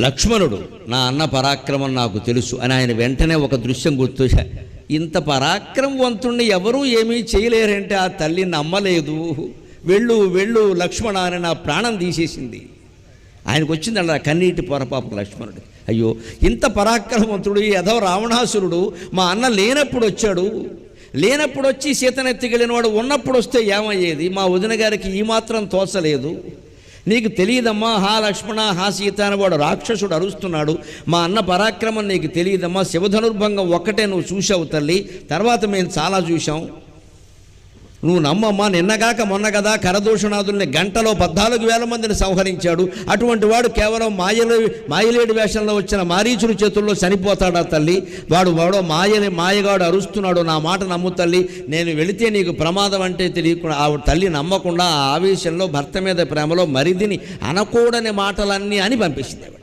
లక్ష్మణుడు నా అన్న పరాక్రమం నాకు తెలుసు అని ఆయన వెంటనే ఒక దృశ్యం గుర్తొచ్చా. ఇంత పరాక్రమవంతుణ్ణి ఎవరూ ఏమీ చేయలేరంటే ఆ తల్లి నమ్మలేదు. వెళ్ళు వెళ్ళు లక్ష్మణ అని నా ప్రాణం తీసేసింది. ఆయనకు వచ్చింది అలా కన్నీటి పొరపాపకు లక్ష్మణుడు. అయ్యో, ఇంత పరాక్రమవంతుడు ఏదో రావణాసురుడు మా అన్న లేనప్పుడు వచ్చాడు, లేనప్పుడు వచ్చి సీతను ఎత్తుకెళ్ళిన వాడు ఉన్నప్పుడు వస్తే ఏమయ్యేది? మా వదిన గారికి ఈ మాత్రం తోచలేదు. నీకు తెలియదమ్మా, హా లక్ష్మణ హా సీత అని వాడు రాక్షసుడు అరుస్తున్నాడు. మా అన్న పరాక్రమం నీకు తెలియదమ్మా. శివధనుర్భంగం ఒక్కటే నువ్వు చూసావు తల్లి, తర్వాత మేము చాలా చూసాం. నువ్వు నమ్మమ్మా, నిన్నగాక మొన్న కదా కరదూషణాదుల్ని గంటలో 14,000 మందిని సంహరించాడు. అటువంటి వాడు కేవలం మాయలేడి వేషంలో వచ్చిన మారీచుడి చేతుల్లో చనిపోతాడా తల్లి? వాడో మాయగాడు అరుస్తున్నాడు, నా మాట నమ్ము తల్లి, నేను వెళితే నీకు ప్రమాదం అంటే తెలియకుండా ఆవిడ తల్లి నమ్మకుండా ఆ ఆవేశంలో భర్త మీద ప్రేమలో మరిదిని అనకూడని మాటలన్నీ అని పంపించింది.